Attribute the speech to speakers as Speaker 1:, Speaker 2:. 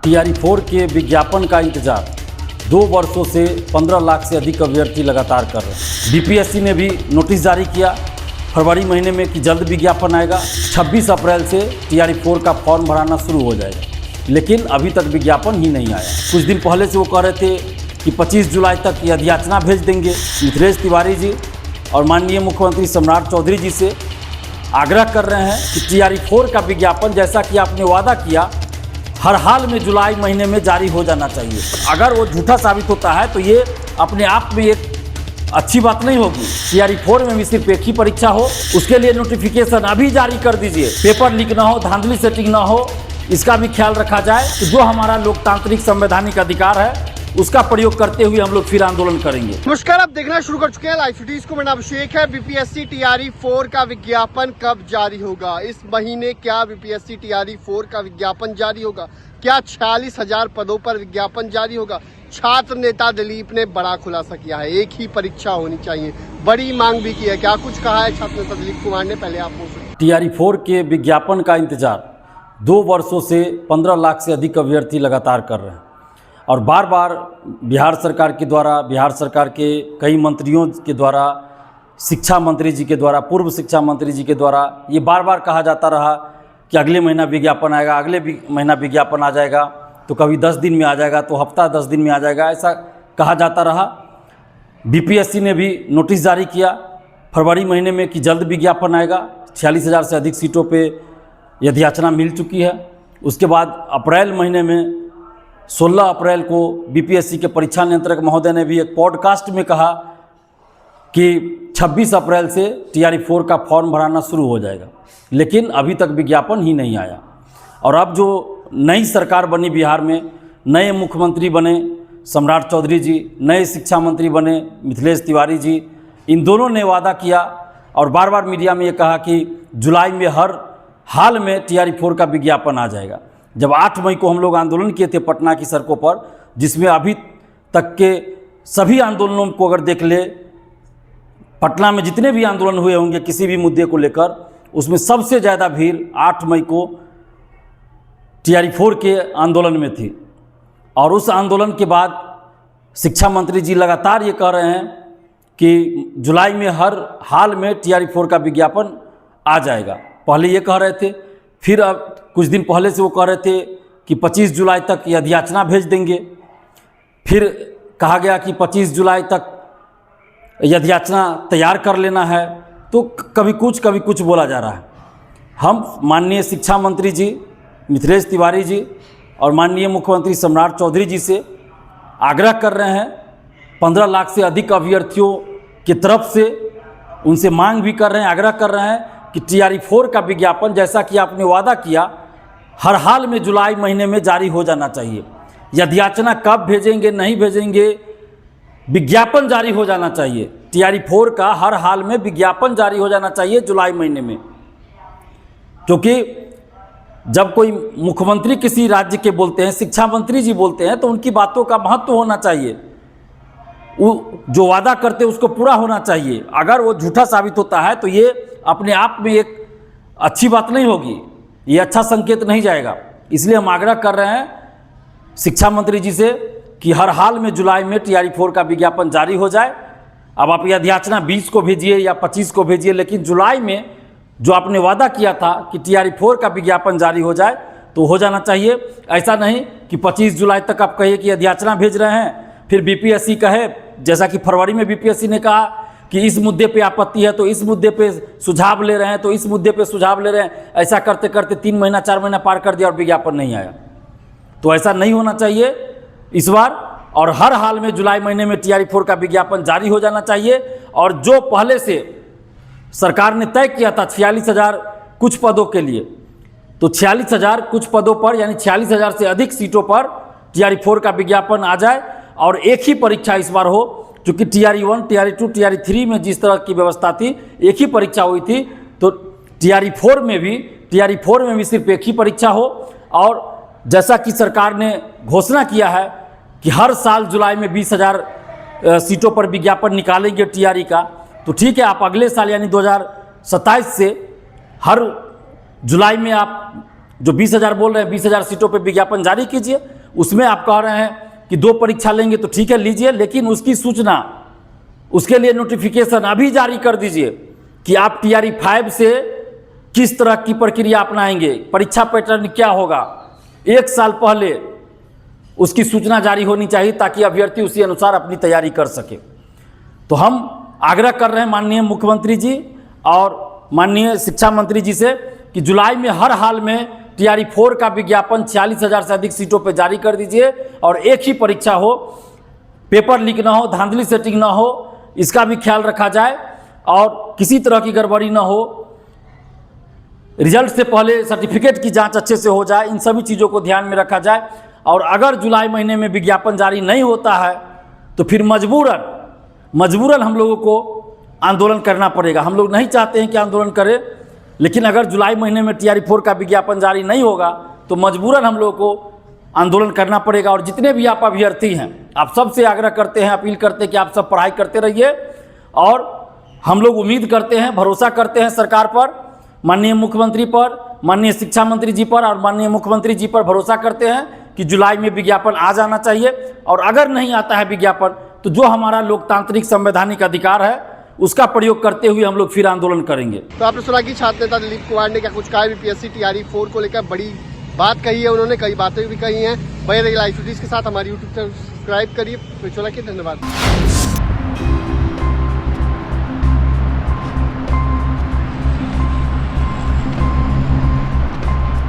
Speaker 1: TRE 4 के विज्ञापन का इंतजार 2 वर्षों से 15 लाख से अधिक अभ्यर्थी लगातार कर रहे हैं। बीपीएससी ने भी नोटिस जारी किया फरवरी महीने में कि जल्द विज्ञापन आएगा। 26 अप्रैल से टीआरई 4 का फॉर्म भराना शुरू हो जाएगा, लेकिन अभी तक विज्ञापन ही नहीं आया। कुछ दिन पहले से वो कह रहे थे कि 25 जुलाई तक ये अधियाचना भेज देंगे। मिथिलेश तिवारी जी और माननीय मुख्यमंत्री सम्राट चौधरी जी से आग्रह कर रहे हैं कि टीआरई 4 का विज्ञापन जैसा कि आपने वादा किया हर हाल में जुलाई महीने में जारी हो जाना चाहिए। अगर वो झूठा साबित होता है तो ये अपने आप में एक अच्छी बात नहीं होगी। टीआरई 4 में भी सिर्फ एक ही परीक्षा हो, उसके लिए नोटिफिकेशन अभी जारी कर दीजिए। पेपर लीक ना हो, धांधली सेटिंग ना हो, इसका भी ख्याल रखा जाए। तो जो हमारा लोकतांत्रिक संवैधानिक अधिकार है उसका प्रयोग करते हुए हम लोग फिर आंदोलन करेंगे।
Speaker 2: नमस्कार, आप देखना शुरू कर चुके हैं लाइव सिटीज को। मेरा नाम अभिषेक है। बीपीएससी टीआरई 4 का विज्ञापन कब जारी होगा? इस महीने क्या बीपीएससी टीआरई 4 का विज्ञापन जारी होगा? क्या 46,000 पदों पर विज्ञापन जारी होगा? छात्र नेता दिलीप ने बड़ा खुलासा किया है। एक ही परीक्षा होनी चाहिए, बड़ी मांग भी की है। क्या कुछ कहा है छात्र नेता दिलीप कुमार ने? पहले आप पूछें।
Speaker 1: टीआरई 4 के विज्ञापन का इंतजार 2 वर्षों से 15 लाख से अधिक अभ्यर्थी लगातार कर रहे हैं और बार बार बिहार सरकार के द्वारा, बिहार सरकार के कई मंत्रियों के द्वारा, शिक्षा मंत्री जी के द्वारा, पूर्व शिक्षा मंत्री जी के द्वारा ये बार बार कहा जाता रहा कि अगले महीना विज्ञापन आएगा, अगले महीना विज्ञापन आ जाएगा। तो कभी 10 दिन में आ जाएगा, तो हफ्ता 10 दिन में आ जाएगा, ऐसा कहा जाता रहा। बीपीएससी ने भी नोटिस जारी किया फरवरी महीने में कि जल्द विज्ञापन आएगा। 46,000 से अधिक सीटों पर यह अधियाचना मिल चुकी है। उसके बाद अप्रैल महीने में 16 अप्रैल को बीपीएससी के परीक्षा नियंत्रक महोदय ने भी एक पॉडकास्ट में कहा कि 26 अप्रैल से टीआरई 4 का फॉर्म भराना शुरू हो जाएगा, लेकिन अभी तक विज्ञापन ही नहीं आया। और अब जो नई सरकार बनी बिहार में, नए मुख्यमंत्री बने सम्राट चौधरी जी, नए शिक्षा मंत्री बने मिथिलेश तिवारी जी, इन दोनों ने वादा किया और बार बार मीडिया में ये कहा कि जुलाई में हर हाल में टीआरई 4 का विज्ञापन आ जाएगा। जब 8 मई को हम लोग आंदोलन किए थे पटना की सड़कों पर, जिसमें अभी तक के सभी आंदोलनों को अगर देख ले, पटना में जितने भी आंदोलन हुए होंगे किसी भी मुद्दे को लेकर, उसमें सबसे ज़्यादा भीड़ 8 मई को टीआरई 4 के आंदोलन में थी। और उस आंदोलन के बाद शिक्षा मंत्री जी लगातार ये कह रहे हैं कि जुलाई में हर हाल में टीआरई 4 का विज्ञापन आ जाएगा। पहले ये कह रहे थे, फिर अब कुछ दिन पहले से वो कह रहे थे कि 25 जुलाई तक ये अधियाचना भेज देंगे। फिर कहा गया कि 25 जुलाई तक ये अधियाचना तैयार कर लेना है। तो कभी कुछ बोला जा रहा है। हम माननीय शिक्षा मंत्री जी मिथिलेश तिवारी जी और माननीय मुख्यमंत्री सम्राट चौधरी जी से आग्रह कर रहे हैं, 15 लाख से अधिक अभ्यर्थियों की तरफ से उनसे मांग भी कर रहे हैं, आग्रह कर रहे हैं कि टीआरई 4 का विज्ञापन जैसा कि आपने वादा किया हर हाल में जुलाई महीने में जारी हो जाना चाहिए। यह अधियाचना कब भेजेंगे नहीं भेजेंगे, विज्ञापन जारी हो जाना चाहिए। टीआरई 4 का हर हाल में विज्ञापन जारी हो जाना चाहिए जुलाई महीने में। क्योंकि जब कोई मुख्यमंत्री किसी राज्य के बोलते हैं, शिक्षा मंत्री जी बोलते हैं, तो उनकी बातों का महत्व होना चाहिए। वो जो वादा करते हैं उसको पूरा होना चाहिए। अगर वो झूठा साबित होता है तो ये अपने आप में एक अच्छी बात नहीं होगी, ये अच्छा संकेत नहीं जाएगा। इसलिए हम आग्रह कर रहे हैं शिक्षा मंत्री जी से कि हर हाल में जुलाई में टीआरई 4 का विज्ञापन जारी हो जाए। अब आप यह अधियाचना 20 को भेजिए या 25 को भेजिए, लेकिन जुलाई में जो आपने वादा किया था कि टीआरई 4 का विज्ञापन जारी हो जाए तो हो जाना चाहिए। ऐसा नहीं कि 25 जुलाई तक आप कहिए कि अधियाचना भेज रहे हैं, फिर बीपीएससी कहे, जैसा कि फरवरी में बीपीएससी ने कहा कि इस मुद्दे पे आपत्ति है तो इस मुद्दे पे सुझाव ले रहे हैं, तो इस मुद्दे पे सुझाव ले रहे हैं। ऐसा करते करते 3 महीना 4 महीना पार कर दिया और विज्ञापन नहीं आया। तो ऐसा नहीं होना चाहिए इस बार। और हर हाल में जुलाई महीने में टीआरई 4 का विज्ञापन जारी हो जाना चाहिए। और जो पहले से सरकार ने तय किया था 46,000 कुछ पदों के लिए, तो 46,000 कुछ पदों पर यानी 46,000 से अधिक सीटों पर टीआरई 4 का विज्ञापन आ जाए और एक ही परीक्षा इस बार हो। क्योंकि टीआरई 1, टीआरई 2, टीआरई 3 में जिस तरह की व्यवस्था थी, एक ही परीक्षा हुई थी, तो टीआरई 4 में भी सिर्फ एक ही परीक्षा हो। और जैसा कि सरकार ने घोषणा किया है कि हर साल जुलाई में 20,000 सीटों पर विज्ञापन निकालेंगे टीआरई का, तो ठीक है, आप अगले साल यानी 2027 से हर जुलाई में आप जो 20,000 बोल रहे हैं 20,000 सीटों पर विज्ञापन जारी कीजिए। उसमें आप कह रहे हैं कि 2 परीक्षा लेंगे तो ठीक है लीजिए, लेकिन उसकी सूचना, उसके लिए नोटिफिकेशन अभी जारी कर दीजिए कि आप TRE 5 से किस तरह की प्रक्रिया अपनाएंगे, परीक्षा पैटर्न क्या होगा। 1 साल पहले उसकी सूचना जारी होनी चाहिए ताकि अभ्यर्थी उसी अनुसार अपनी तैयारी कर सके। तो हम आग्रह कर रहे हैं माननीय मुख्यमंत्री जी और माननीय शिक्षा मंत्री जी से कि जुलाई में हर हाल में TRE 4 का विज्ञापन 46,000 से अधिक सीटों पर जारी कर दीजिए और एक ही परीक्षा हो, पेपर लीक ना हो, धांधली सेटिंग ना हो, इसका भी ख्याल रखा जाए और किसी तरह की गड़बड़ी ना हो। रिजल्ट से पहले सर्टिफिकेट की जांच अच्छे से हो जाए, इन सभी चीज़ों को ध्यान में रखा जाए। और अगर जुलाई महीने में विज्ञापन जारी नहीं होता है तो फिर मजबूरन हम लोगों को आंदोलन करना पड़ेगा। हम लोग नहीं चाहते हैं कि आंदोलन करें, लेकिन अगर जुलाई महीने में TRE 4 का विज्ञापन जारी नहीं होगा तो मजबूरन हम लोगों को आंदोलन करना पड़ेगा। और जितने भी आप अभ्यर्थी हैं, आप सबसे आग्रह करते हैं, अपील करते हैं कि आप सब पढ़ाई करते रहिए और हम लोग उम्मीद करते हैं, भरोसा करते हैं सरकार पर, माननीय मुख्यमंत्री पर, माननीय शिक्षा मंत्री जी पर और माननीय मुख्यमंत्री जी पर भरोसा करते हैं कि जुलाई में विज्ञापन आ जाना चाहिए। और अगर नहीं आता है विज्ञापन तो जो हमारा लोकतांत्रिक संवैधानिक अधिकार है उसका प्रयोग करते हुए हम लोग फिर आंदोलन करेंगे।
Speaker 2: तो आपने सुना कि छात्र नेता दिलीप कुमार ने क्या कुछ कहा है BPSC TRE 4 को लेकर, बड़ी बात कही है उन्होंने, कई बातें भी कही हैं। बने रहिए लाइव वीडियोज के साथ, हमारी यूट्यूब चैनल सब्सक्राइब करिए। धन्यवाद।